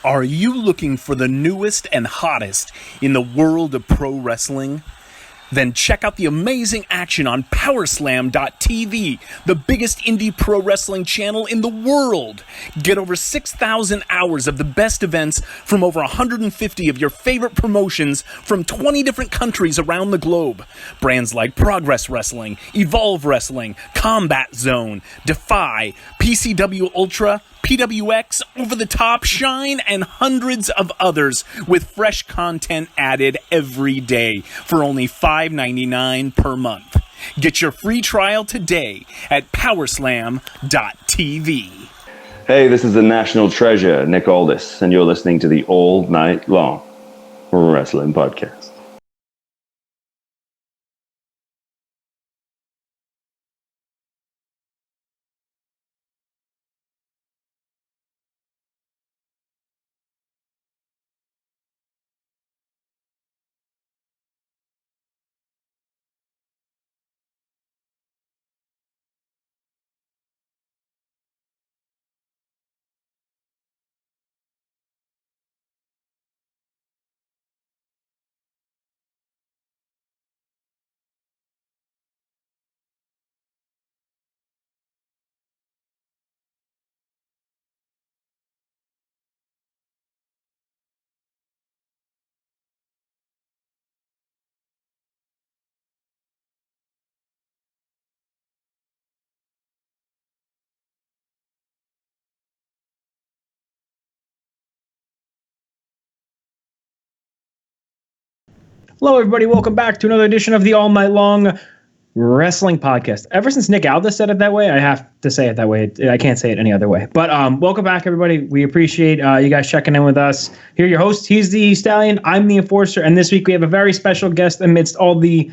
Are you looking for the newest and hottest in the world of pro wrestling? Then check out the amazing action on Powerslam.tv, the biggest indie pro wrestling channel in the world. Get over 6,000 hours of the best events from over 150 of your favorite promotions from 20 different countries around the globe. Brands like Progress Wrestling, Evolve Wrestling, Combat Zone, Defy, PCW Ultra, PWX, Over the Top, Shine, and hundreds of others with fresh content added every day for only $5.99 per month. Get your free trial today at Powerslam.tv. Hey, this is the national treasure, Nick Aldis, and you're listening to the All Night Long Wrestling Podcast. Hello, everybody. Welcome back to another edition of the All Night Long Wrestling Podcast. Ever since Nick Aldis said it that way, I have to say it that way. I can't say it any other way. But welcome back, everybody. We appreciate you guys checking in with us. Here are your hosts. He's the Stallion. I'm the Enforcer. And this week we have a very special guest amidst all the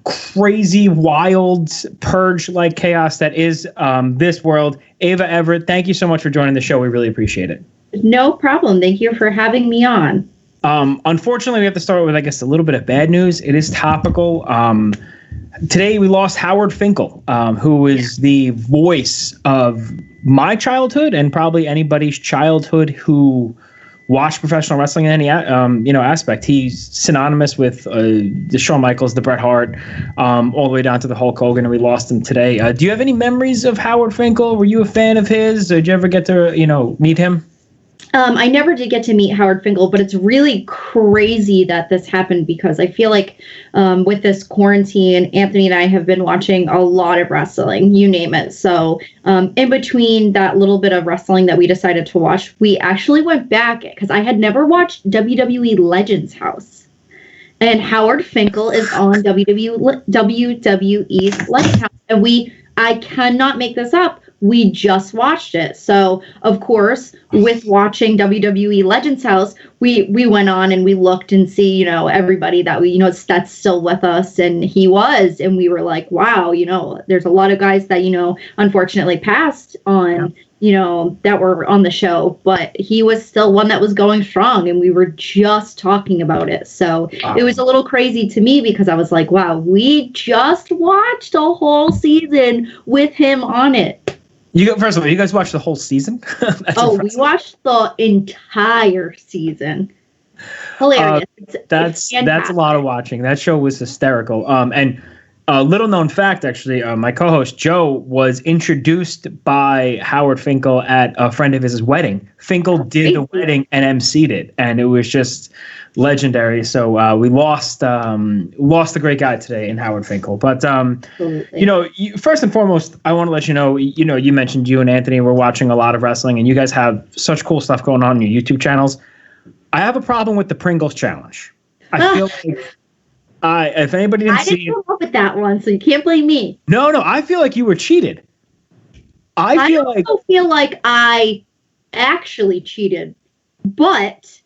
crazy, wild, purge-like chaos that is this world. Ava Everett, thank you so much for joining the show. We really appreciate it. No problem. Thank you for having me on. Unfortunately, we have to start with, I guess, a little bit of bad news. It is topical. Today, we lost Howard Finkel, who is the voice of my childhood and probably anybody's childhood who watched professional wrestling in any aspect. He's synonymous with the Shawn Michaels, the Bret Hart, all the way down to the Hulk Hogan, and we lost him today. Do you have any memories of Howard Finkel? Were you a fan of his? Did you ever get to, meet him? I never did get to meet Howard Finkel, but it's really crazy that this happened because I feel like with this quarantine, Anthony and I have been watching a lot of wrestling, you name it. So in between that little bit of wrestling that we decided to watch, we actually went back because I had never watched WWE Legends House. And Howard Finkel is on WWE's Legends House. And I cannot make this up. We just watched it. So, of course, with watching WWE Legends House, we went on and we looked and see, everybody that that's still with us. And he was. And we were like, wow, there's a lot of guys that, unfortunately passed on, that were on the show. But he was still one that was going strong. And we were just talking about it. So It was a little crazy to me because I was like, wow, we just watched a whole season with him on it. First of all, you guys watched the whole season? We watched the entire season. Hilarious. That's a lot of watching. That show was hysterical. And a little known fact, actually, my co-host Joe was introduced by Howard Finkel at a friend of his wedding. Finkel did the wedding and emceed it, and it was just legendary. So we lost a great guy today in Howard Finkel. But first and foremost, I want to let you know. You mentioned you and Anthony were watching a lot of wrestling, and you guys have such cool stuff going on your YouTube channels. I have a problem with the Pringles challenge. I feel like if anybody didn't see it, I didn't come up with that one, so you can't blame me. No, I feel like you were cheated. I feel like I actually cheated, but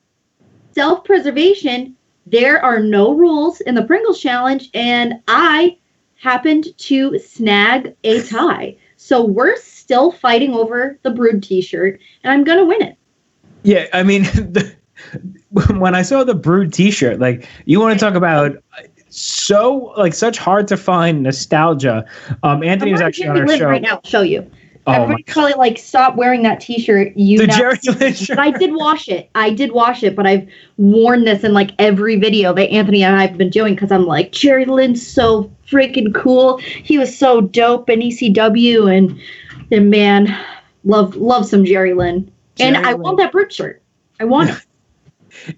self-preservation, there are no rules in the Pringles challenge, and I happened to snag a tie. So we're still fighting over the Brood t-shirt, and I'm going to win it. Yeah, I mean, when I saw the Brood t-shirt, you want to talk about such hard to find nostalgia. Anthony was actually on our show right now. I'll show you. Everybody probably like stop wearing that T-shirt. The Jerry Lynn shirt. But I did wash it. But I've worn this in like every video that Anthony and I have been doing because I'm like, Jerry Lynn's so freaking cool. He was so dope in ECW, and man, love some Jerry Lynn. I want that Brute shirt. I want it.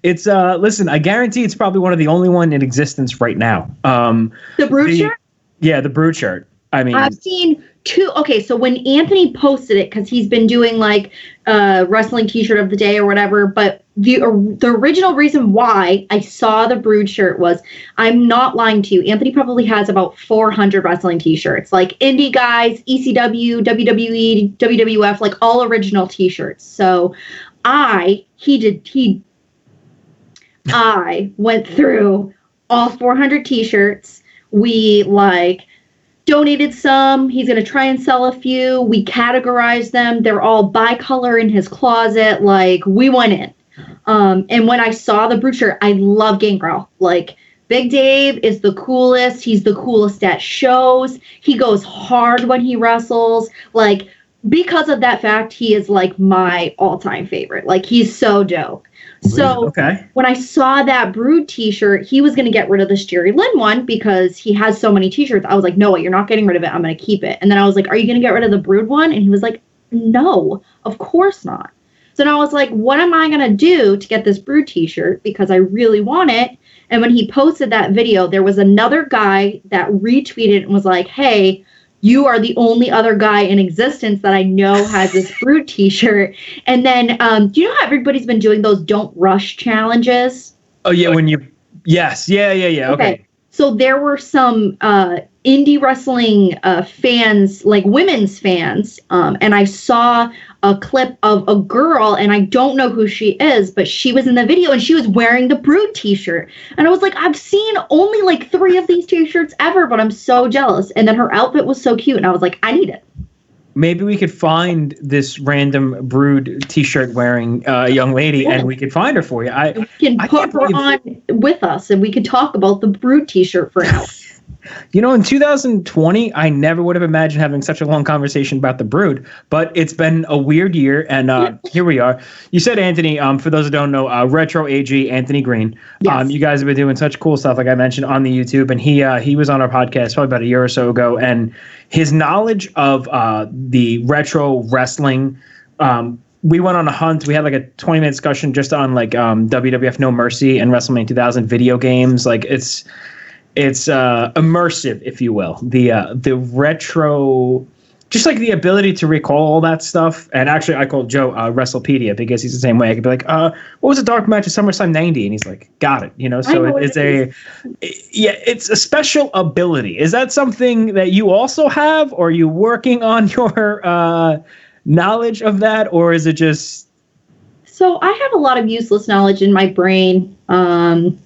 It's listen, I guarantee it's probably one of the only one in existence right now. The Brute shirt? Yeah, the Brute shirt. I mean, I've seen two. Okay, so when Anthony posted it, because he's been doing like wrestling T-shirt of the day or whatever, but the original reason why I saw the Brood shirt was, I'm not lying to you, Anthony probably has about 400 wrestling T-shirts, like indie guys, ECW, WWE, WWF, like all original T-shirts. So I went through all 400 T-shirts. We like donated some. He's going to try and sell a few. We categorized them. They're all bicolor in his closet. Like, we went in. And when I saw the Brute shirt, I love Gangrel. Like, Big Dave is the coolest. He's the coolest at shows. He goes hard when he wrestles. Like, because of that fact, he is like my all-time favorite. Like, he's so dope. So when I saw that Brood T-shirt, he was going to get rid of this Jerry Lynn one because he has so many T-shirts. I was like, no, you're not getting rid of it. I'm going to keep it. And then I was like, are you going to get rid of the Brood one? And he was like, no, of course not. So now I was like, what am I going to do to get this Brood T-shirt? Because I really want it. And when he posted that video, there was another guy that retweeted and was like, hey, you are the only other guy in existence that I know has this Brood T-shirt. And then, do you know how everybody's been doing those Don't Rush challenges? Oh, yeah, yes. Yeah. Okay. So there were some indie wrestling fans, like women's fans, and I saw a clip of a girl, and I don't know who she is, but she was in the video, and she was wearing the Brood T-shirt. And I was like, I've seen only like 3 of these T-shirts ever, but I'm so jealous. And then her outfit was so cute, and I was like, I need it. Maybe we could find this random Brood T-shirt wearing young lady, and we could find her for you. We can put her on with us, and we could talk about the Brood T-shirt for an hour. You know, in 2020, I never would have imagined having such a long conversation about the Brood, but it's been a weird year, and here we are. You said Anthony, for those who don't know, Retro AG, Anthony Green. Yes. You guys have been doing such cool stuff, like I mentioned, on the YouTube, and he was on our podcast probably about a year or so ago, and his knowledge of the retro wrestling, we went on a hunt. We had like a 20-minute discussion just on like WWF No Mercy and WrestleMania 2000 video games. Like it's immersive, if you will. The retro, just like the ability to recall all that stuff. And actually, I called Joe WrestlePedia because he's the same way. I could be like, what was a dark match at SummerSlam '90? And he's like, got it. You know, so it's a special ability. Is that something that you also have, or are you working on your knowledge of that, or is it just? So I have a lot of useless knowledge in my brain, and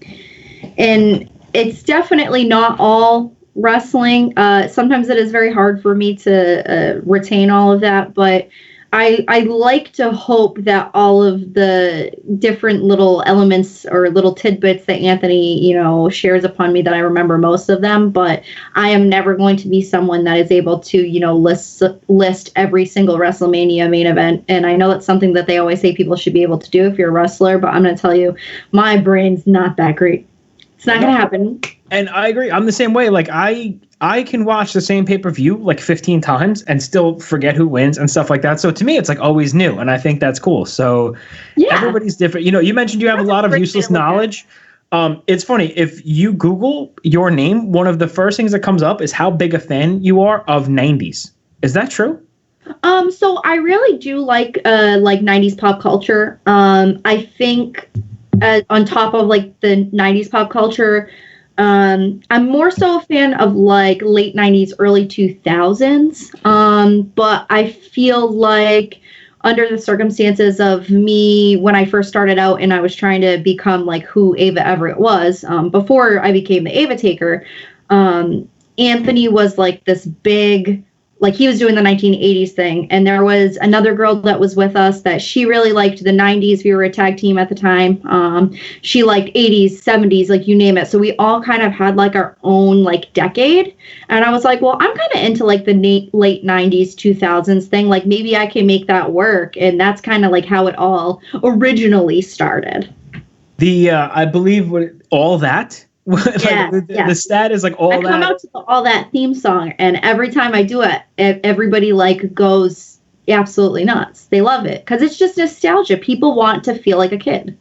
it's definitely not all wrestling. Sometimes it is very hard for me to retain all of that, but I like to hope that all of the different little elements or little tidbits that Anthony, shares upon me, that I remember most of them. But I am never going to be someone that is able to, list every single WrestleMania main event. And I know that's something that they always say people should be able to do if you're a wrestler, but I'm going to tell you, my brain's not that great. It's not going to happen. And I agree. I'm the same way. Like I can watch the same pay-per-view like 15 times and still forget who wins and stuff like that. So to me, it's like always new. And I think that's cool. So everybody's different. You mentioned you have a lot of useless knowledge. It's funny. If you Google your name, one of the first things that comes up is how big a fan you are of 90s. Is that true? So I really do like 90s pop culture. I think on top of like the 90s pop culture, I'm more so a fan of like late 90s, early 2000s. But I feel like under the circumstances of me when I first started out and I was trying to become like who Ava Everett was, before I became the Ava-Taker, Anthony was like this big like he was doing the 1980s thing. And there was another girl that was with us that she really liked the 90s. We were a tag team at the time. She liked 80s, 70s, like you name it. So we all kind of had like our own like decade. And I was like, well, I'm kind of into like the late 90s, 2000s thing. Like maybe I can make that work. And that's kind of like how it all originally started. I believe all that. Yeah, the stat is like all that. I come out to all that theme song, and every time I do it, everybody like goes absolutely nuts. They love it because it's just nostalgia. People want to feel like a kid.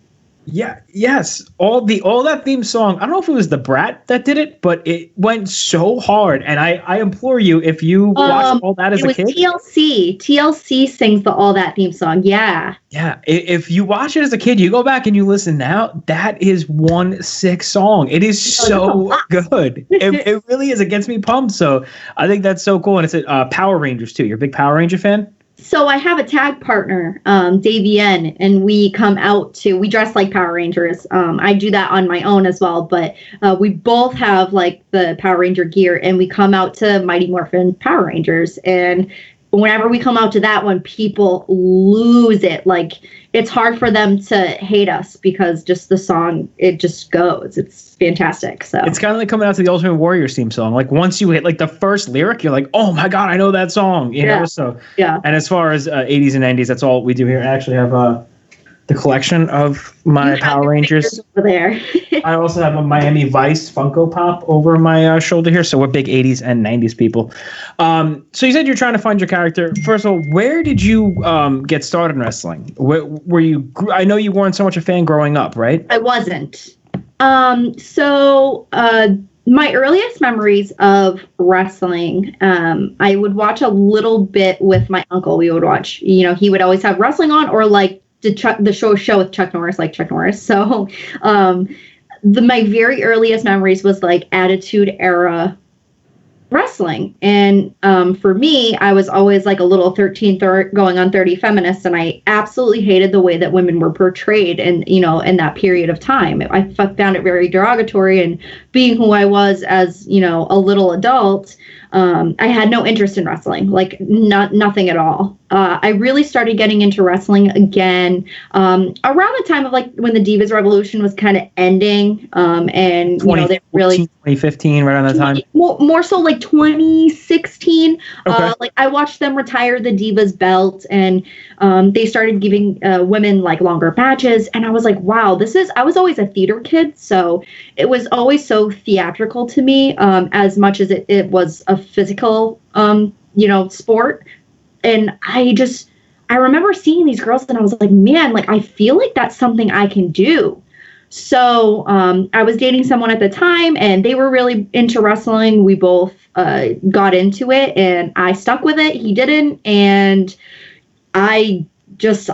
Yeah. Yes. All that theme song. I don't know if it was the Brat that did it, but it went so hard. And I implore you, if you watched all that as a kid, TLC sings the All That theme song. Yeah. Yeah. If you watch it as a kid, you go back and you listen now. That is one sick song. It is so good. It really is. It gets me pumped. So I think that's so cool. And it's Power Rangers too. You're a big Power Ranger fan? So I have a tag partner, Davienne, and we dress like Power Rangers. I do that on my own as well, but we both have like the Power Ranger gear, and we come out to Mighty Morphin Power Rangers. And whenever we come out to that one, people lose it. Like it's hard for them to hate us because just the song, it just goes. It's fantastic. So it's kind of like coming out to the Ultimate Warrior theme song. Like once you hit like the first lyric, you're like, oh my God, I know that song. You know? So yeah. And as far as 80s and 90s, that's all we do here. I actually have the collection of my Power Rangers over there. I also have a Miami Vice Funko Pop over my shoulder here. So we're big 80s and 90s people. So you said you're trying to find your character. First of all, where did you get started in wrestling? Were you? I know you weren't so much a fan growing up, right? I wasn't. My earliest memories of wrestling, I would watch a little bit with my uncle. We would watch, he would always have wrestling on, or like the show with Chuck Norris, like Chuck Norris. So my very earliest memories was like Attitude Era wrestling. And for me, I was always like a little 13 going on 30 feminist, and I absolutely hated the way that women were portrayed and in that period of time. I found it very derogatory, and being who I was as a little adult, I had no interest in wrestling, like nothing at all. I really started getting into wrestling again around the time of like when the Divas Revolution was kind of ending, and they really 2015, right on that time. More so like 2016. Okay. Like I watched them retire the Divas belt, and they started giving women like longer matches, and I was like, wow, I was always a theater kid, so it was always so theatrical to me, as much as it was a physical sport. And I remember seeing these girls, and I was like, man, like I feel like that's something I can do. So I was dating someone at the time, and they were really into wrestling. We both got into it, and I stuck with it. He didn't, and I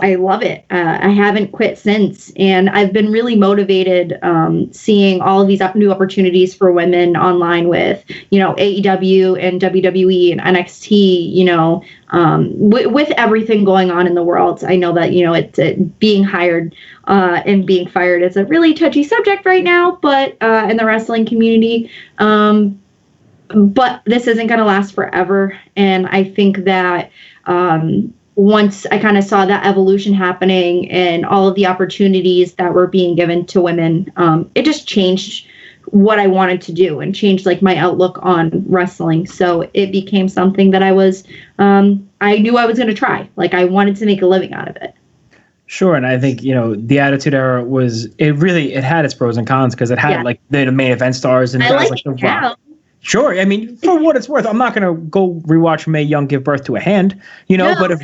love it. I haven't quit since, and I've been really motivated seeing all of these new opportunities for women online with AEW and WWE and NXT. With everything going on in the world, I know that it's being hired and being fired is a really touchy subject right now, but in the wrestling community. But this isn't going to last forever, and I think that. Once I kind of saw that evolution happening and all of the opportunities that were being given to women, it just changed what I wanted to do and changed like my outlook on wrestling. So it became something that I knew I was going to try. Like I wanted to make a living out of it. Sure, and I think the Attitude Era it had its pros and cons because it had like the main event stars and guys like The Rock. Sure, I mean, for what it's worth, I'm not gonna go rewatch Mae Young give birth to a hand, No. But if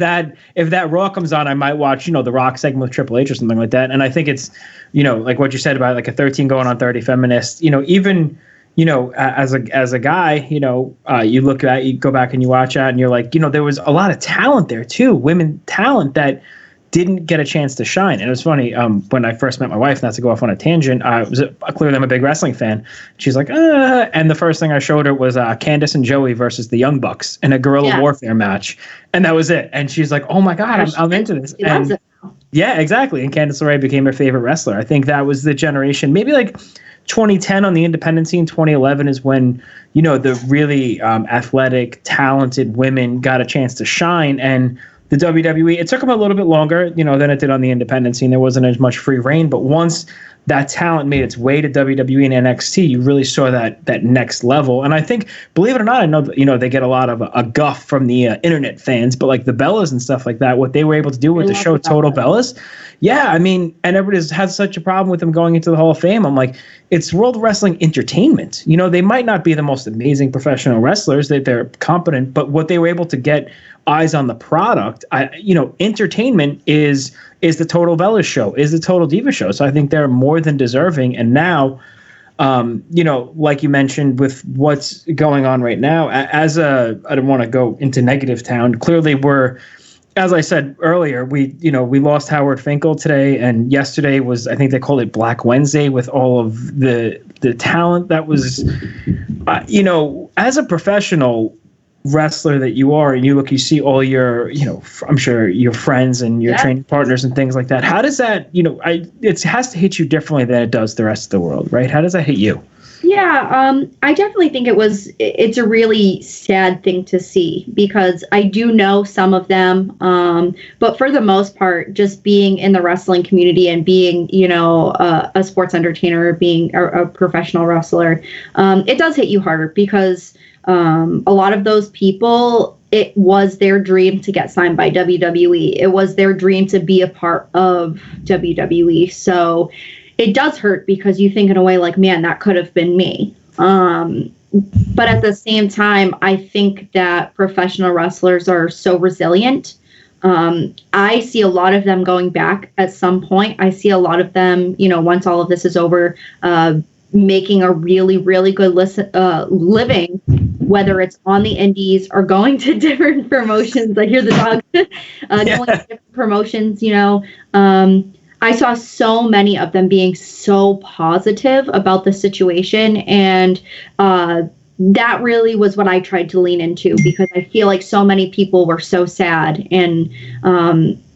that Raw comes on, I might watch The Rock segment with Triple H or something like that. And I think it's like what you said about like a 13 going on 30 feminist. Even as a guy, you go back and you watch that, and you're like, there was a lot of talent there too, women talent that didn't get a chance to shine. And it was funny, when I first met my wife, not to go off on a tangent, clearly I'm a big wrestling fan. She's like, and the first thing I showed her was Candice and Joey versus the Young Bucks in a guerrilla warfare match. And that was it. And she's like, oh my God, I'm into this. Yeah, exactly. And Candice LeRae became her favorite wrestler. I think that was the generation, maybe like 2010 on the independent scene. 2011 is when, you know, the really athletic, talented women got a chance to shine. And the WWE, it took them a little bit longer, you know, than it did on the independent scene. There wasn't as much free reign, but once that talent made its way to WWE and NXT, you really saw that next level. And I think, believe it or not, I know that, you know, they get a lot of a guff from the internet fans, but like the Bellas and stuff like that, what they were able to do with the show Total Bellas. Yeah, I mean, and everybody has such a problem with them going into the Hall of Fame. I'm like, it's World Wrestling Entertainment. You know, they might not be the most amazing professional wrestlers, they're competent, but what they were able to get eyes on the product, you know, entertainment is the Total Bellas show, is the Total Diva show. So I think they're more than deserving. And now, you know, like you mentioned with what's going on right now, I don't want to go into negative town. Clearly we're, as I said earlier, we lost Howard Finkel today, and yesterday was, I think they called it Black Wednesday, with all of the talent that was, you know, as a professional wrestler that you are, and you see all your, you know, I'm sure your friends and your training partners and things like that. How does that, you know, it has to hit you differently than it does the rest of the world, right? How does that hit you? Yeah, I definitely think it's a really sad thing to see, because I do know some of them, but for the most part, just being in the wrestling community and being, you know, a sports entertainer, being a professional wrestler, it does hit you harder, because a lot of those people, it was their dream to get signed by WWE. It was their dream to be a part of WWE. So it does hurt, because you think in a way like, man, that could have been me. But at the same time, I think that professional wrestlers are so resilient. I see a lot of them going back at some point. I see a lot of them, you know, once all of this is over, making a really, really good living, whether it's on the indies or going to different promotions. I hear the dog going to different promotions, you know. I saw so many of them being so positive about the situation, and that really was what I tried to lean into, because I feel like so many people were so sad, and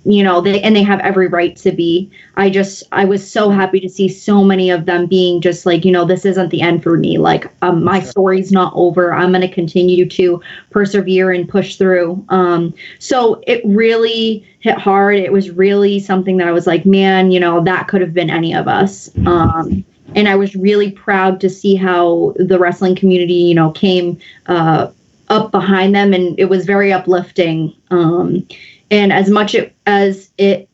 you know, they have every right to be. I was so happy to see so many of them being just like, you know, this isn't the end for me. Like, my story's not over. I'm going to continue to persevere and push through. So it really hit hard. It was really something that I was like, man, you know, that could have been any of us. And I was really proud to see how the wrestling community, you know, came up behind them, and it was very uplifting. And as much as it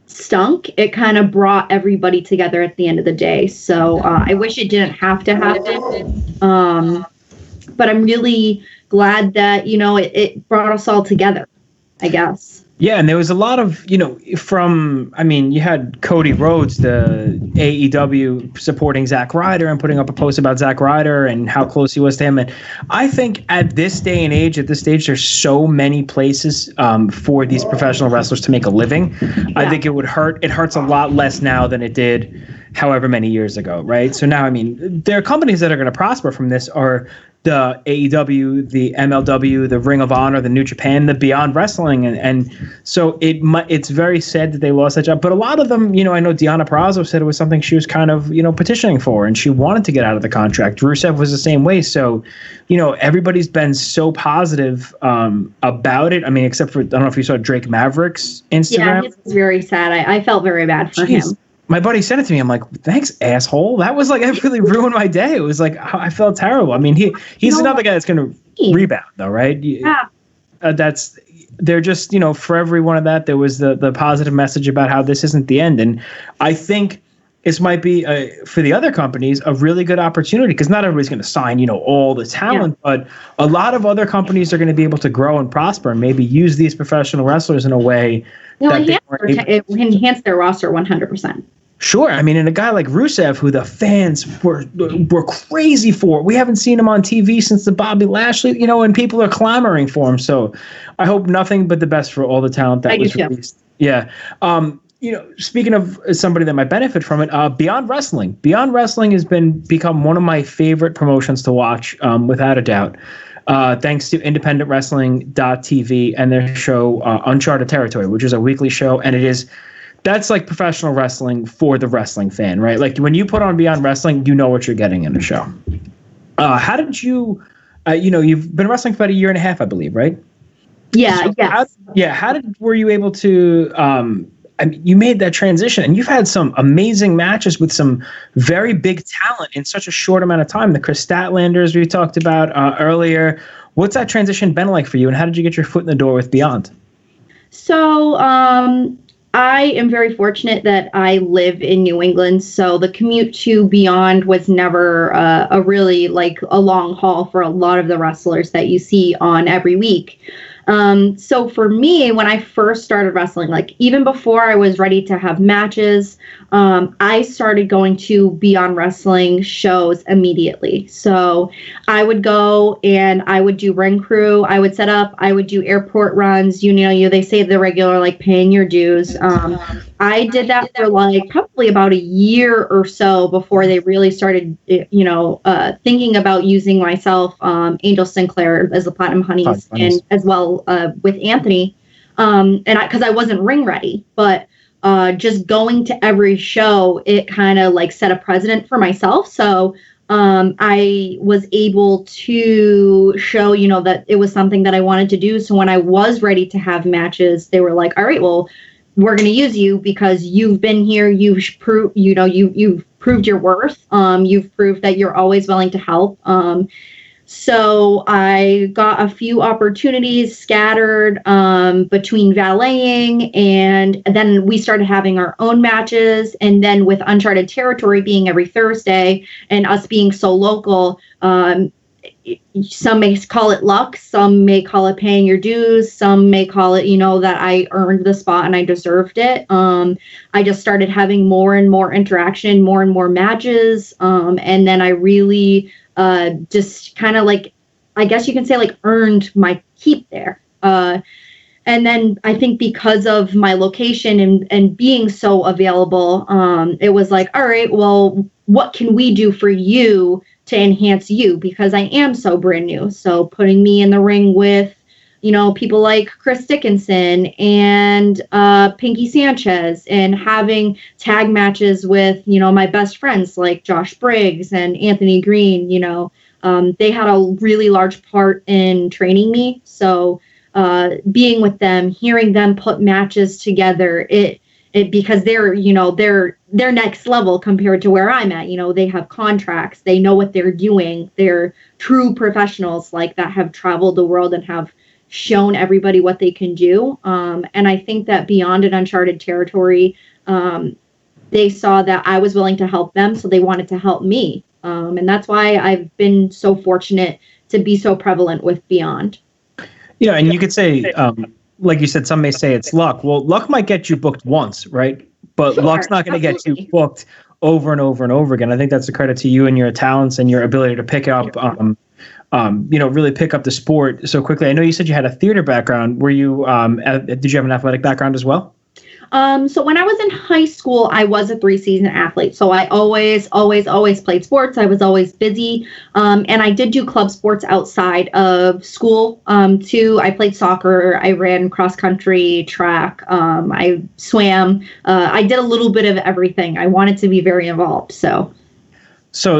stunk, it kind of brought everybody together at the end of the day. So I wish it didn't have to happen. But I'm really glad that, you know, it brought us all together, I guess. Yeah, and there was a lot of, you know, you had Cody Rhodes, the AEW, supporting Zack Ryder and putting up a post about Zack Ryder and how close he was to him. And I think at this day and age, at this stage, there's so many places for these professional wrestlers to make a living. Yeah. I think it would hurt. It hurts a lot less now than it did however many years ago, right? So now, I mean, there are companies that are going to prosper from this are the AEW, the MLW, the Ring of Honor, the New Japan, the Beyond Wrestling. And so it's very sad that they lost that job. But a lot of them, you know, I know Deonna Purrazzo said it was something she was kind of, you know, petitioning for, and she wanted to get out of the contract. Rusev was the same way. So, you know, everybody's been so positive about it. I mean, except for, I don't know if you saw Drake Maverick's Instagram. Yeah, it's very sad. I felt very bad for him. My buddy sent it to me. I'm like, thanks, asshole. That was like, it really ruined my day. It was like, I felt terrible. I mean, he's another guy that's going to rebound, though, right? Yeah. They're just, you know, for every one of that, there was the positive message about how this isn't the end. And I think this might be, for the other companies, a really good opportunity, because not everybody's going to sign, you know, all the talent, but a lot of other companies are going to be able to grow and prosper and maybe use these professional wrestlers in a way it enhanced their roster 100%. Sure. I mean, and a guy like Rusev, who the fans were crazy for, we haven't seen him on TV since the Bobby Lashley, you know, and people are clamoring for him. So I hope nothing but the best for all the talent that was released. Yeah. You know, speaking of somebody that might benefit from it, Beyond Wrestling. Beyond Wrestling has become one of my favorite promotions to watch, without a doubt. Thanks to independentwrestling.tv and their show Uncharted Territory, which is a weekly show, and it is that's like professional wrestling for the wrestling fan, right? Like when you put on Beyond Wrestling, you know what you're getting in a show. How did you, you've been wrestling for about a year and a half, I believe, right? Yeah, So yes. Were you able to, you made that transition and you've had some amazing matches with some very big talent in such a short amount of time. The Chris Statlanders we talked about earlier. What's that transition been like for you and how did you get your foot in the door with Beyond? So, I am very fortunate that I live in New England, so the commute to Beyond was never a really like a long haul for a lot of the wrestlers that you see on every week. So for me, when I first started wrestling, like even before I was ready to have matches, I started going to Beyond Wrestling shows immediately. So I would go and I would do ring crew. I would set up. I would do airport runs. They say the regular like paying your dues. I did that for like probably about a year or so before they really started, thinking about using myself, Angel Sinclair as the Platinum Honeys, and as well with Anthony, because I wasn't ring ready, but just going to every show, it kind of like set a precedent for myself. So I was able to show, that it was something that I wanted to do. So when I was ready to have matches, they were like, all right, well, we're going to use you because you've been here. You've proved, you've proved your worth. You've proved that you're always willing to help. So I got a few opportunities scattered between valeting, and then we started having our own matches. And then with Uncharted Territory being every Thursday and us being so local, some may call it luck, some may call it paying your dues, some may call it, that I earned the spot and I deserved it. I just started having more and more interaction, more and more matches. And then I really just kind of like, I guess you can say like earned my keep there. And then I think because of my location and being so available, it was like, all right, well, what can we do for you to enhance you? Because I am so brand new. So putting me in the ring with, people like Chris Dickinson and Pinky Sanchez, and having tag matches with, my best friends like Josh Briggs and Anthony Green, they had a really large part in training me. So being with them, hearing them put matches together, it because they're, they're next level compared to where I'm at. They have contracts, they know what they're doing. They're true professionals like that have traveled the world and have shown everybody what they can do. And I think that Beyond an Uncharted Territory, they saw that I was willing to help them, so they wanted to help me. And that's why I've been so fortunate to be so prevalent with Beyond. And you could say, like you said, some may say it's luck. Well, luck might get you booked once, right? But sure, luck's not going to get you booked over and over and over again. I think that's a credit to you and your talents and your ability to pick up, really pick up the sport so quickly. I know you said you had a theater background. Were you, did you have an athletic background as well? So when I was in high school, I was a 3-season athlete. So I always played sports. I was always busy. And I did do club sports outside of school, too. I played soccer. I ran cross country, track. I swam. I did a little bit of everything. I wanted to be very involved. So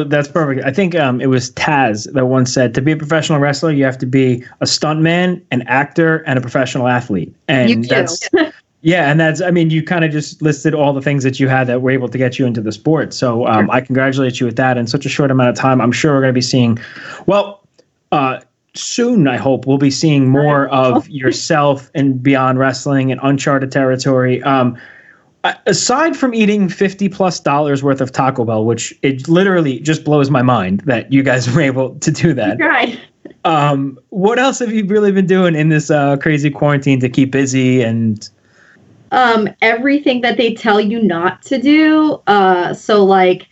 that's perfect. I think it was Taz that once said, to be a professional wrestler, you have to be a stuntman, an actor, and a professional athlete. And that's yeah, and that's, you kind of just listed all the things that you had that were able to get you into the sport. So I congratulate you with that in such a short amount of time. I'm sure we're going to be seeing, soon, I hope, we'll be seeing more of yourself and Beyond Wrestling and Uncharted Territory. Aside from eating $50+ worth of Taco Bell, which it literally just blows my mind that you guys were able to do that. Right. What else have you really been doing in this crazy quarantine to keep busy and... everything that they tell you not to do. So like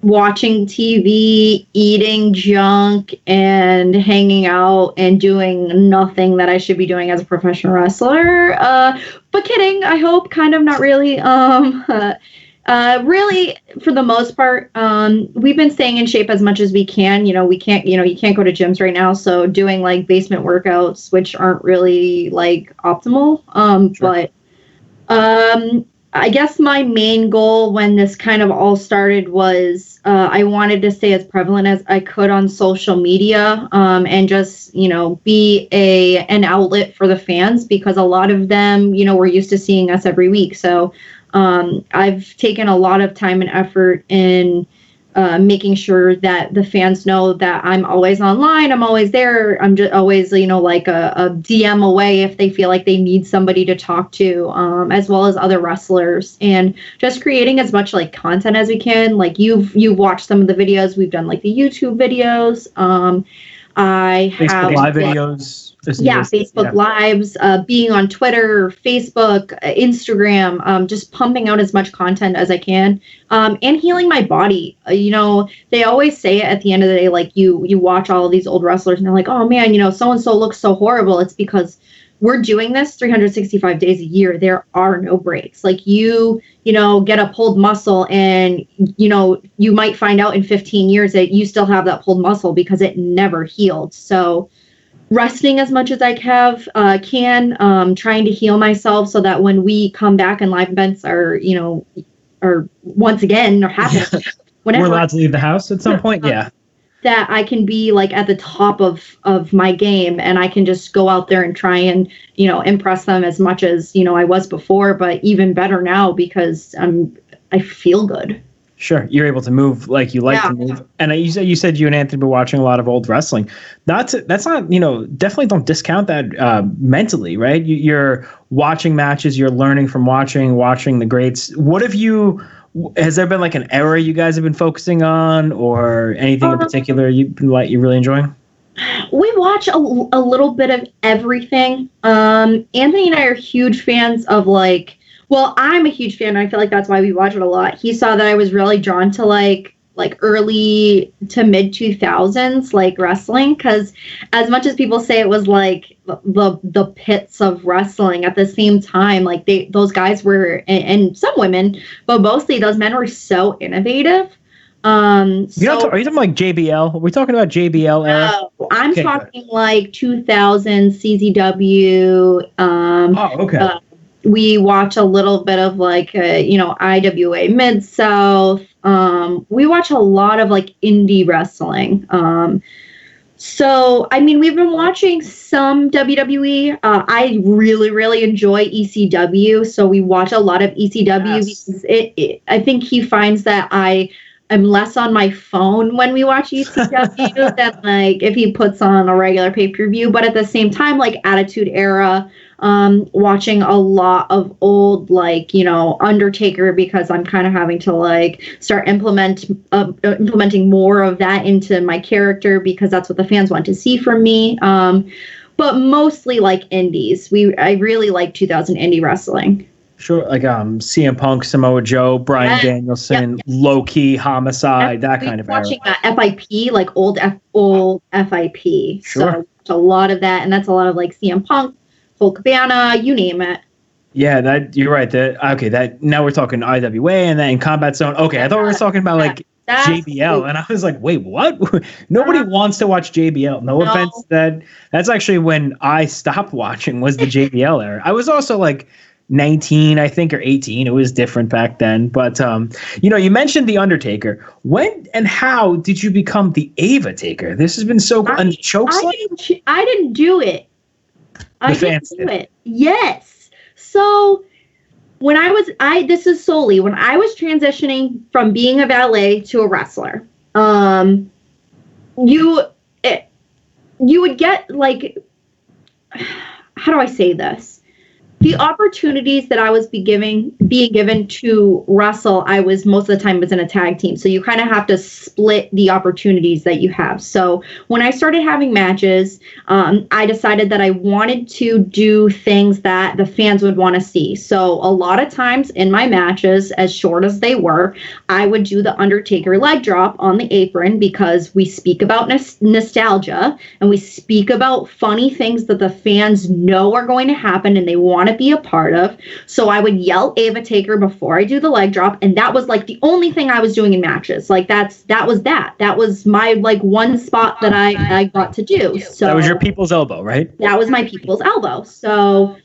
watching TV, eating junk, and hanging out and doing nothing that I should be doing as a professional wrestler. But kidding, I hope, kind of, not really. Really, for the most part, we've been staying in shape as much as we can. We can't, you can't go to gyms right now. So doing like basement workouts, which aren't really like optimal. Sure. But I guess my main goal when this kind of all started was I wanted to stay as prevalent as I could on social media, and just, be an outlet for the fans, because a lot of them, were used to seeing us every week. So I've taken a lot of time and effort in making sure that the fans know that I'm always online. I'm always there. I'm just always, like a DM away if they feel like they need somebody to talk to, as well as other wrestlers, and just creating as much like content as we can. Like you've watched some of the videos. We've done like the YouTube videos. I Facebook have Live videos. Facebook Lives, being on Twitter, Facebook, Instagram, just pumping out as much content as I can, and healing my body. They always say it at the end of the day, like you watch all of these old wrestlers and they're like, oh man, so-and-so looks so horrible. It's because we're doing this 365 days a year. There are no breaks. Like you get a pulled muscle and, you might find out in 15 years that you still have that pulled muscle because it never healed. So resting as much as I can, trying to heal myself so that when we come back and live events are once again or happen, whenever we're allowed to leave the house at some point. Yeah. That I can be like at the top of my game, and I can just go out there and try and, impress them as much as, I was before, but even better now because I feel good. Sure, you're able to move like you like to move, and you said you and Anthony were watching a lot of old wrestling. That's not definitely don't discount that mentally, right? You're watching matches, you're learning from watching the greats. What have you? Has there been like an era you guys have been focusing on, or anything in particular you're really enjoying? We watch a little bit of everything. Anthony and I are huge fans of well, I'm a huge fan. And I feel like that's why we watch it a lot. He saw that I was really drawn to like early to mid 2000s like wrestling, because as much as people say it was like the pits of wrestling, at the same time, like those guys were, and some women, but mostly those men were so innovative. Are you talking like JBL? Are we talking about JBL era? No, I'm talking like 2000 CZW. Okay. We watch a little bit of like, IWA Mid-South. We watch a lot of like indie wrestling. So, I mean, we've been watching some WWE. I really, really enjoy ECW. So we watch a lot of ECW because I think he finds that I'm less on my phone when we watch ECW than like if he puts on a regular pay-per-view. But at the same time, like Attitude Era, watching a lot of old, like, Undertaker, because I'm kind of having to like start implementing more of that into my character, because that's what the fans want to see from me. But mostly like indies. I really like 2000 indie wrestling. Sure, like CM Punk, Samoa Joe, Bryan Danielson, Low Key, Homicide, that kind of era. Watching FIP, like old FIP. Sure. So a lot of that, and that's a lot of like CM Punk, Hulk Cabana, you name it. Yeah, you're right. That now we're talking IWA and then Combat Zone. Okay, I thought we were talking about like JBL, and I was like, wait, what? Nobody wants to watch JBL. No offense. That's actually when I stopped watching, was the JBL era. I was also like 19, I think, or 18. It was different back then. But you mentioned the Undertaker. When and how did you become the Ava-Taker? This has been so cool. And chokeslam? I didn't do it. I didn't do it. Yes. So when this is solely when I was transitioning from being a valet to a wrestler. You would get like, how do I say this? The opportunities that I was being given to wrestle, I was most of the time was in a tag team. So you kind of have to split the opportunities that you have. So when I started having matches, I decided that I wanted to do things that the fans would want to see. So a lot of times in my matches, as short as they were, I would do the Undertaker leg drop on the apron, because we speak about nostalgia and we speak about funny things that the fans know are going to happen and they want to be a part of. So I would yell Ava-Taker before I do the leg drop, and that was like the only thing I was doing in matches. Like that was my like one spot that I got to do. So that was your people's elbow, right? That was my people's elbow. So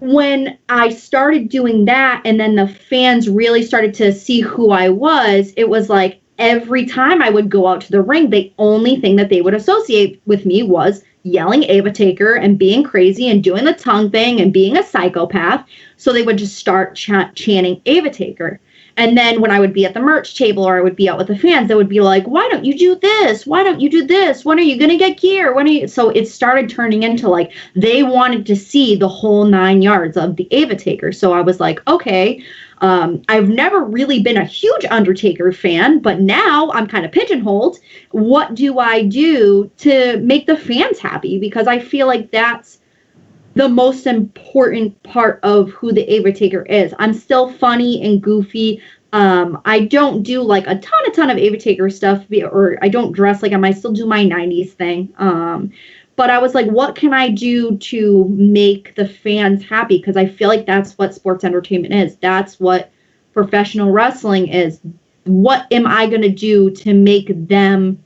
when I started doing that and then the fans really started to see who I was, it was like every time I would go out to the ring, the only thing that they would associate with me was yelling Ava-Taker and being crazy and doing the tongue thing and being a psychopath. So they would just start chanting Ava-Taker. And then when I would be at the merch table or I would be out with the fans, they would be like, why don't you do this? Why don't you do this? When are you going to get gear? When are you? So it started turning into like they wanted to see the whole 9 yards of the Ava-Taker. So I was like, okay, I've never really been a huge Undertaker fan, but now I'm kind of pigeonholed. What do I do to make the fans happy? Because I feel like that's the most important part of who the Ava-Taker is. I'm still funny and goofy. I don't do like a ton of Ava-Taker stuff, or I don't dress like him. I still do my 90s thing. But I was like, what can I do to make the fans happy? Because I feel like that's what sports entertainment is. That's what professional wrestling is. What am I going to do to make them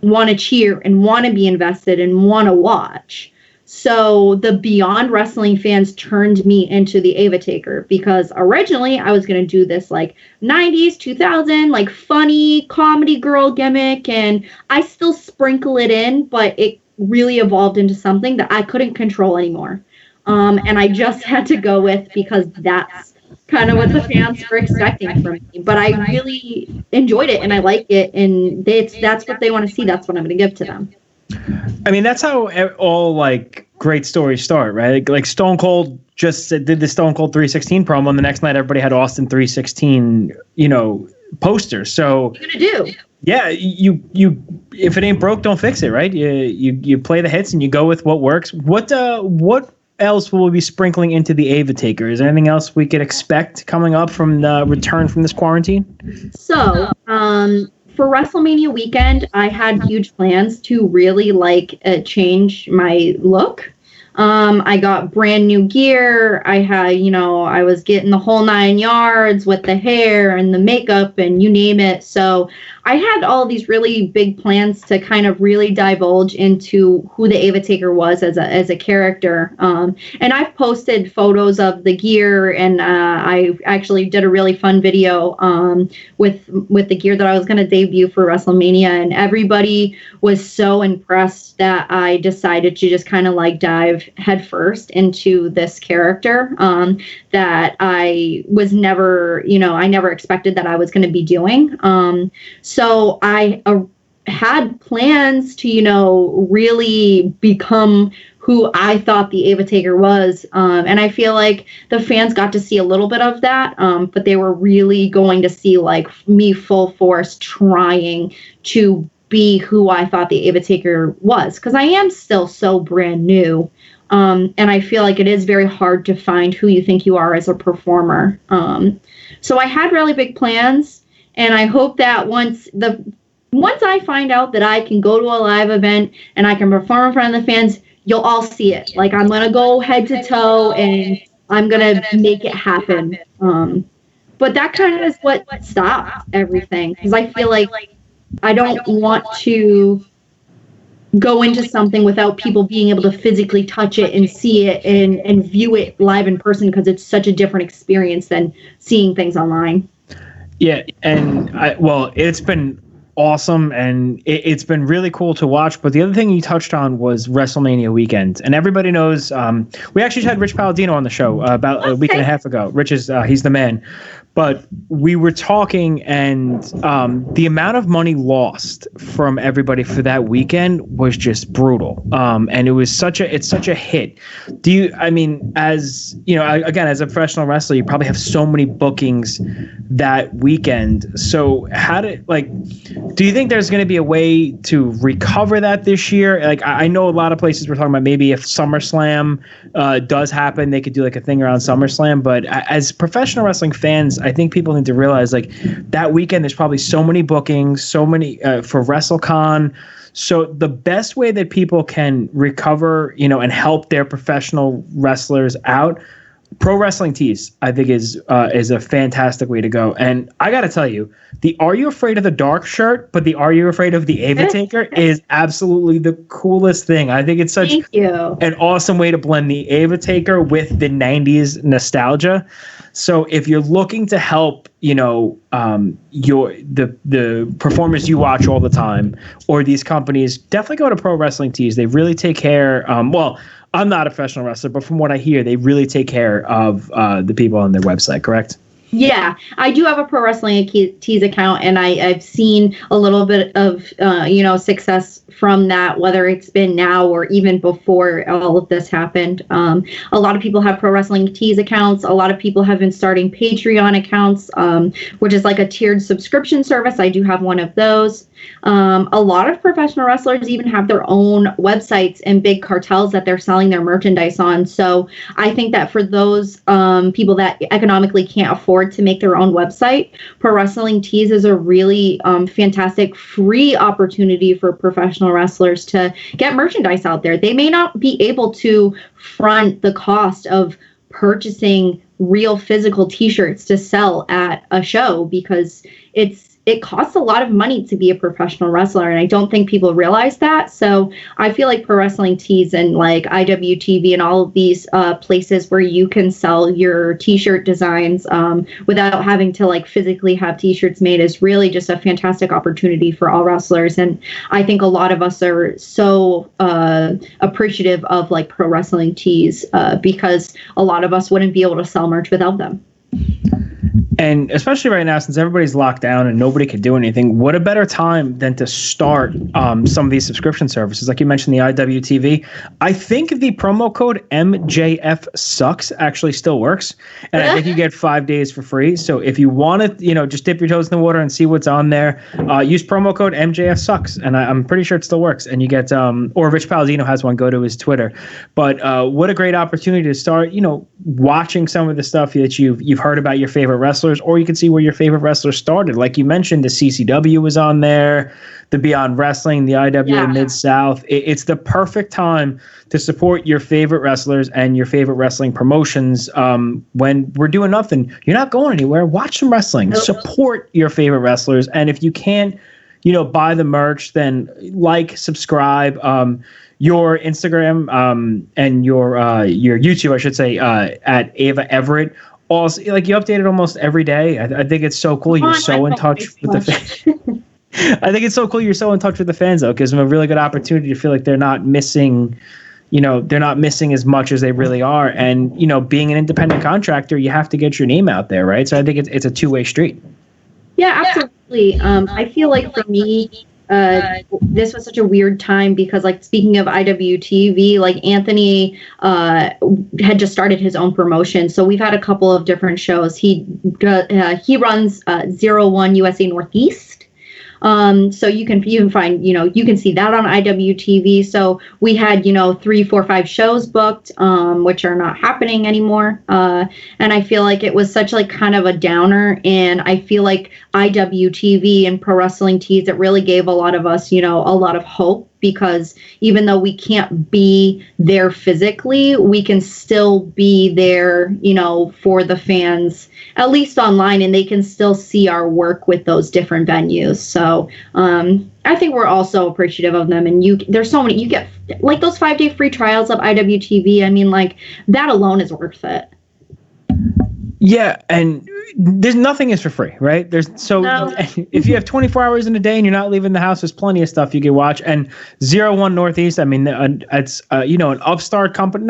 want to cheer and want to be invested and want to watch? So the Beyond Wrestling fans turned me into the Ava-Taker, because originally I was going to do this like 90s, 2000, like funny comedy girl gimmick, and I still sprinkle it in, but it really evolved into something that I couldn't control anymore. And I just had to go with, because that's kind of what the fans were expecting from me. But I really enjoyed it and I like it, and that's what they want to see. That's what I'm going to give to them. I mean, that's how all like great stories start, right? Like Stone Cold just did the Stone Cold 316 promo, and the next night everybody had Austin 316, posters. So What are you gonna do? yeah, you if it ain't broke, don't fix it, right? You play the hits and you go with what works. What else will we be sprinkling into the Ava-Taker? Is there anything else we could expect coming up from the return from this quarantine? So, for WrestleMania weekend, I had huge plans to really change my look. I got brand new gear. I had, I was getting the whole 9 yards with the hair and the makeup and you name it. So I had all these really big plans to kind of really divulge into who the Ava-Taker was as a character. And I've posted photos of the gear, and I actually did a really fun video with the gear that I was going to debut for WrestleMania, and everybody was so impressed that I decided to just kind of dive headfirst into this character that I was never, I never expected that I was going to be doing. So I had plans to, really become who I thought the Ava-Taker was. And I feel like the fans got to see a little bit of that, but they were really going to see me full force trying to be who I thought the Ava-Taker was, because I am still so brand new. And I feel like it is very hard to find who you think you are as a performer. So I had really big plans, and I hope that once I find out that I can go to a live event and I can perform in front of the fans, you'll all see it. I'm going to go head to toe and I'm going to make it happen. But that kind of is what stopped everything, because I feel like I don't want to go into something without people being able to physically touch it and see it and view it live in person, because it's such a different experience than seeing things online. Yeah, and it's been awesome, and it's been really cool to watch. But the other thing you touched on was WrestleMania weekend, and everybody knows we actually had Rich Palladino on the show about a week and a half ago. Rich is he's the man. But we were talking, and the amount of money lost from everybody for that weekend was just brutal. And it's such a hit. As a professional wrestler, you probably have so many bookings that weekend. So do you think there's going to be a way to recover that this year? I know a lot of places we're talking about maybe if SummerSlam does happen, they could do a thing around SummerSlam. But as professional wrestling fans, I think people need to realize that weekend there's probably so many bookings, so many for WrestleCon. So the best way that people can recover, and help their professional wrestlers out, Pro Wrestling Tees, I think, is a fantastic way to go. And I got to tell you, the Are You Afraid of the Dark shirt, but the Are You Afraid of the Ava-Taker is absolutely the coolest thing. I think it's such an awesome way to blend the Ava-Taker with the 90s nostalgia. So if you're looking to help, the performers you watch all the time, or these companies, definitely go to Pro Wrestling Tees. They really take care. I'm not a professional wrestler, but from what I hear, they really take care of the people on their website, correct? Yeah, I do have a Pro Wrestling Tees account, and I've seen a little bit of, success from that, whether it's been now or even before all of this happened. A lot of people have Pro Wrestling Tees accounts. A lot of people have been starting Patreon accounts, which is like a tiered subscription service. I do have one of those. A lot of professional wrestlers even have their own websites and big cartels that they're selling their merchandise on. So I think that for those people that economically can't afford to make their own website, Pro Wrestling Tees is a really fantastic free opportunity for professional wrestlers to get merchandise out there. They may not be able to front the cost of purchasing real physical t-shirts to sell at a show because it costs a lot of money to be a professional wrestler, and I don't think people realize that. So I feel like Pro Wrestling Tees and like IWTV and all of these places where you can sell your t-shirt designs without having to like physically have t-shirts made is really just a fantastic opportunity for all wrestlers. And I think a lot of us are so appreciative of like Pro Wrestling Tees because a lot of us wouldn't be able to sell merch without them. And especially right now, since everybody's locked down and nobody could do anything, what a better time than to start some of these subscription services. Like you mentioned, the IWTV. I think the promo code MJF actually still works. And I think you get 5 days for free. So if you want to, just dip your toes in the water and see what's on there, use promo code MJF. And I'm pretty sure it still works. And you get, or Rich Palladino has one, go to his Twitter. But what a great opportunity to start, watching some of the stuff that you've heard about your favorite wrestlers, or you can see where your favorite wrestler started. Like you mentioned, the CCW was on there, the Beyond Wrestling, the IWA Mid-South. It's the perfect time to support your favorite wrestlers and your favorite wrestling promotions. When we're doing nothing, you're not going anywhere. Watch some wrestling. Support your favorite wrestlers. And if you can't, buy the merch, then subscribe. Your Instagram and your YouTube, I should say, at Ava Everett. Also, like you update it almost every day. I think it's so cool. You're so in touch with the fans. I think it's so cool. You're so in touch with the fans, though. It gives them a really good opportunity to feel like they're not missing. They're not missing as much as they really are. And being an independent contractor, you have to get your name out there, right? So I think it's a two-way street. Yeah, absolutely. I feel like for me, this was such a weird time because, like, speaking of IWTV, like Anthony had just started his own promotion, so we've had a couple of different shows. He runs 01 USA Northeast. So you can find, you can see that on IWTV. So we had, 3, 4, 5 shows booked, which are not happening anymore. And I feel like it was such like kind of a downer. And I feel like IWTV and Pro Wrestling Tees, it really gave a lot of us, a lot of hope. Because even though we can't be there physically, we can still be there, for the fans, at least online, and they can still see our work with those different venues. So I think we're also appreciative of them. And there's so many, you get like those 5-day free trials of IWTV. I mean, like that alone is worth it. Yeah, and nothing is for free, right? If you have 24 hours in a day and you're not leaving the house, there's plenty of stuff you can watch. And 01 Northeast, I mean, it's an upstart company.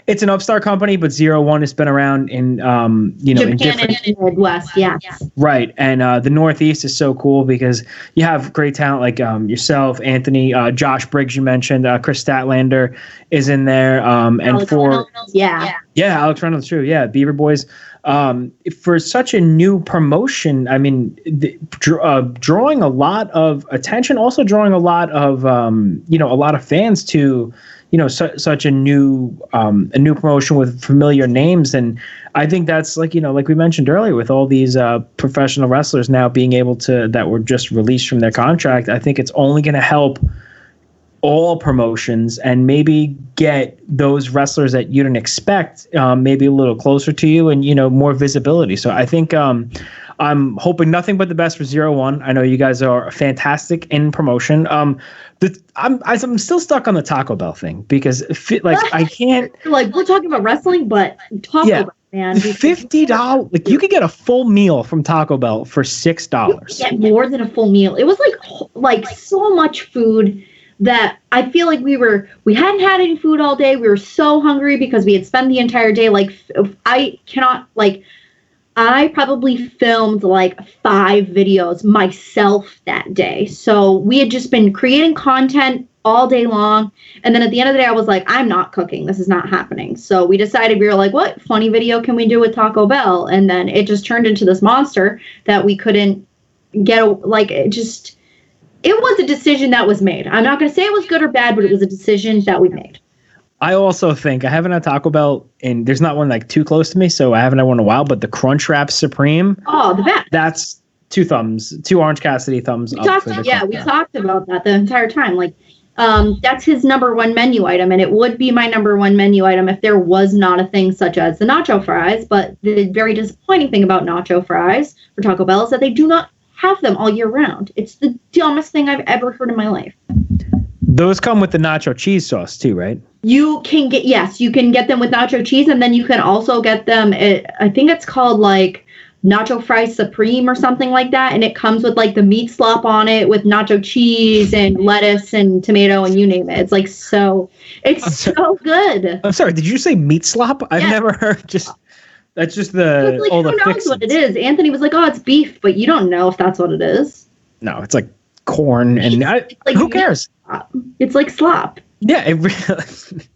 It's an upstart company, but 01 has been around in Japan in different and Midwest, yeah. Right, and the Northeast is so cool because you have great talent like yourself, Anthony, Josh Briggs, you mentioned, Chris Statlander is in there, and Alex Alex Reynolds, true, Beaver Boys. For such a new promotion, I mean, drawing a lot of attention, also drawing a lot of a lot of fans to such a new promotion with familiar names. And I think that's like we mentioned earlier, with all these professional wrestlers now being able to, that were just released from their contract, I think it's only going to help all promotions and maybe get those wrestlers that you didn't expect maybe a little closer to you and, more visibility. So I think I'm hoping nothing but the best for 0-1. I know you guys are fantastic in promotion. I'm still stuck on the Taco Bell thing because I can't. Like, we're talking about wrestling, but Taco Bell, man. $50. Like, you could get a full meal from Taco Bell for $6. Get more than a full meal. It was like so much food that I feel like we hadn't had any food all day. We were so hungry because we had spent the entire day. I probably filmed 5 videos myself that day. So we had just been creating content all day long. And then at the end of the day, I was like, I'm not cooking. This is not happening. So we decided, we were like, what funny video can we do with Taco Bell? And then it just turned into this monster that we couldn't get, it was a decision that was made. I'm not going to say it was good or bad, but it was a decision that we made. I also think I haven't had Taco Bell, and there's not one too close to me, so I haven't had one in a while. But the Crunchwrap Supreme, the best. That's 2 thumbs, 2 Orange Cassidy thumbs up. We talked about that the entire time. That's his number 1 menu item, and it would be my number 1 menu item if there was not a thing such as the nacho fries. But the very disappointing thing about nacho fries for Taco Bell is that they do not have them all year round. It's the dumbest thing I've ever heard in my life. Those come with the nacho cheese sauce too, right? You can get them with nacho cheese, and then you can also get them, I think it's called nacho fry supreme or something like that, and it comes with the meat slop on it with nacho cheese and lettuce and tomato and you name it. It's so good. I'm sorry, did you say meat slop? I've never heard that's just the all the who knows fixins. What it is? Anthony was like, oh, it's beef, but you don't know if that's what it is. No, it's like corn and who cares? It's like slop. Yeah, it really,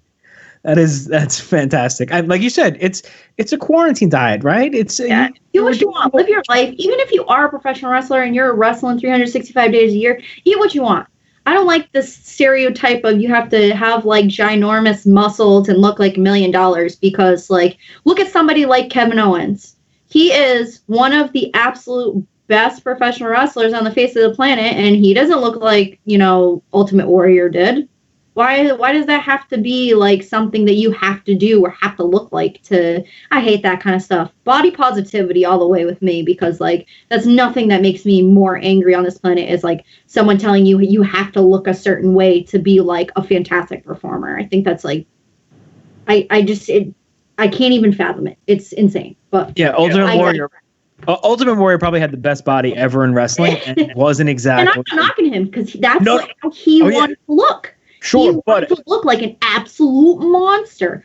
that's fantastic. Like you said, it's a quarantine diet, right? Do what you want, live your life. Even if you are a professional wrestler and you're wrestling 365 days a year, eat what you want. I don't like this stereotype of you have to have ginormous muscles and look like $1 million because look at somebody like Kevin Owens. He is one of the absolute best professional wrestlers on the face of the planet, and he doesn't look like, Ultimate Warrior did. Why does that have to be something that you have to do or have to look like I hate that kind of stuff. Body positivity all the way with me, because that's nothing that makes me more angry on this planet is someone telling you have to look a certain way to be a fantastic performer. I think that's I can't even fathom it. It's insane. But yeah, Ultimate Warrior probably had the best body ever in wrestling, and it wasn't exactly. And I'm not knocking him because that's how he wanted to look. Sure, he wanted to look like an absolute monster.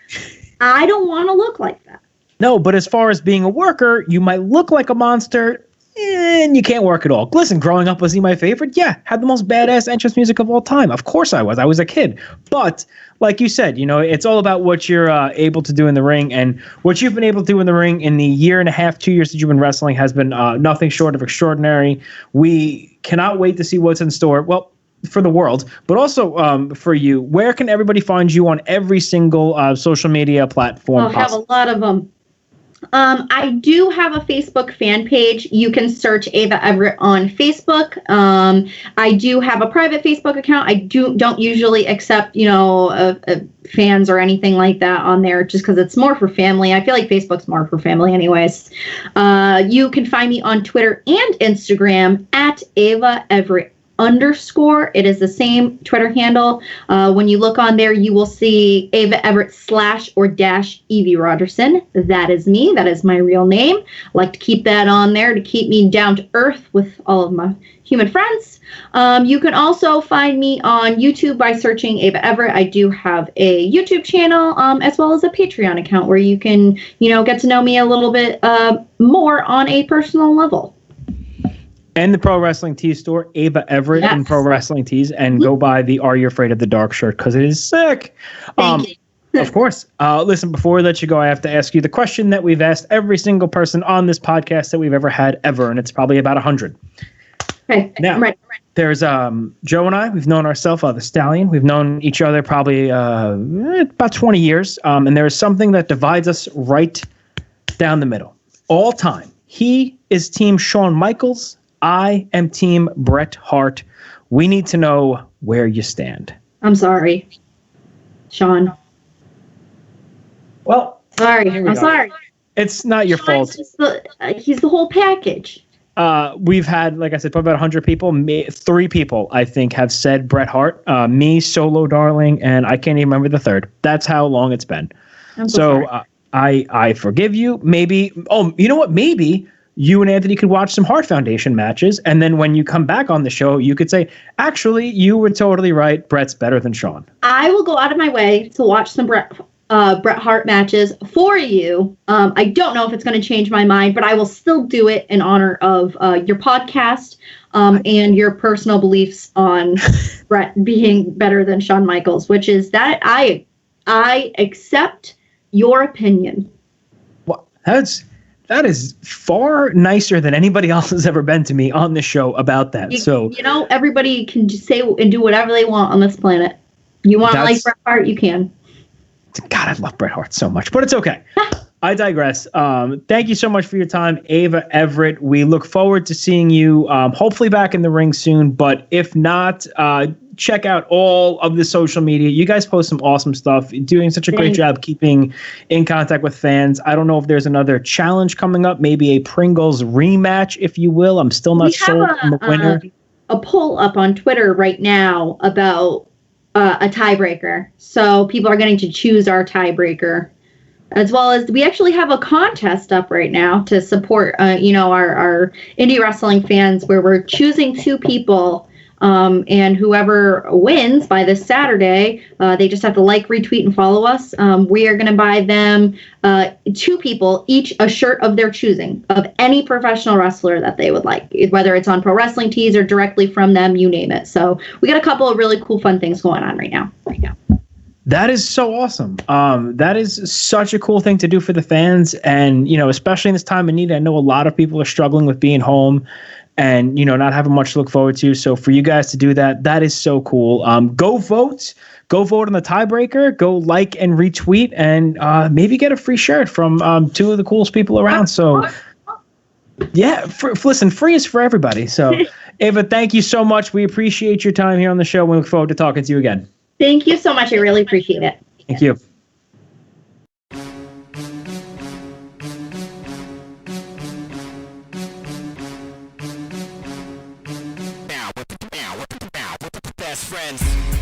I don't want to look like that. No, but as far as being a worker, you might look like a monster, and you can't work at all. Listen, growing up, was he my favorite? Yeah, had the most badass entrance music of all time. Of course I was. I was a kid. But like you said, it's all about what you're able to do in the ring, and what you've been able to do in the ring in the 1.5 years, 2 years that you've been wrestling has been nothing short of extraordinary. We cannot wait to see what's in store. Well, for the world, but also for you. Where can everybody find you on every single social media platform? I have a lot of them. I do have a Facebook fan page. You can search Ava Everett on Facebook. I do have a private Facebook account. I don't usually accept, fans or anything like that on there, just because it's more for family. I feel like Facebook's more for family anyways. You can find me on Twitter and Instagram at Ava Everett _. It is the same Twitter handle. When you look on there, you will see Ava Everett /or Evie Rogerson. That is me. That is my real name. I like to keep that on there to keep me down to earth with all of my human friends. You can also find me on YouTube by searching Ava Everett. I do have a YouTube channel as well as a Patreon account where you can, get to know me a little bit more on a personal level. And the Pro Wrestling Tees store, Ava Everett and Pro Wrestling Tees, and go buy the Are You Afraid of the Dark shirt because it is sick. Thank you. Of course. Listen, before we let you go, I have to ask you the question that we've asked every single person on this podcast that we've ever had ever, and it's probably about 100. Okay, now, I'm ready. There's Joe and I. We've known ourselves, the Stallion. We've known each other probably about 20 years, and there is something that divides us right down the middle. All time. He is Team Shawn Michaels. I am Team Bret Hart. We need to know where you stand. I'm sorry, Sean. Well, Sorry, here we I'm go. sorry. It's not your fault. He's the whole package. We've had, like I said, probably about 100 people. 3 people, I think, have said Bret Hart. Me, Solo Darling, and I can't even remember the third. That's how long it's been. So I forgive you. Maybe. Oh, you know what? Maybe you and Anthony could watch some Hart Foundation matches, and then when you come back on the show, you could say, "Actually, you were totally right. Bret's better than Sean." I will go out of my way to watch some Bret Hart matches for you. I don't know if it's going to change my mind, but I will still do it in honor of your podcast and your personal beliefs on Bret being better than Shawn Michaels, which is that I accept your opinion. Well, that is far nicer than anybody else has ever been to me on the show about that. So everybody can just say and do whatever they want on this planet. You want to like Bret Hart, you can. God, I love Bret Hart so much, but it's okay. I digress. Thank you so much for your time, Ava Everett. We look forward to seeing you hopefully back in the ring soon, but if not, check out all of the social media. You guys post some awesome stuff, doing such a great job keeping in contact with fans. I don't know if there's another challenge coming up, maybe a Pringles rematch, if you will. I'm still not sold on the winner. A poll up on Twitter right now about a tiebreaker. So people are getting to choose our tiebreaker, as well as we actually have a contest up right now to support, our indie wrestling fans, where we're choosing 2 people, and whoever wins by this Saturday, they just have to like, retweet, and follow us. We are going to buy them 2 people each a shirt of their choosing of any professional wrestler that they would like, whether it's on Pro Wrestling Tees or directly from them, you name it. So we got a couple of really cool, fun things going on right now. That is so awesome. That is such a cool thing to do for the fans. And, especially in this time of need, I know a lot of people are struggling with being home and, not having much to look forward to. So for you guys to do that, that is so cool. Go vote. Go vote on the tiebreaker. Go like and retweet, and maybe get a free shirt from 2 of the coolest people around. So, yeah, listen, free is for everybody. So, Ava, thank you so much. We appreciate your time here on the show. We look forward to talking to you again. Thank you so much. I really appreciate it. Thank you. Now, with the best friends.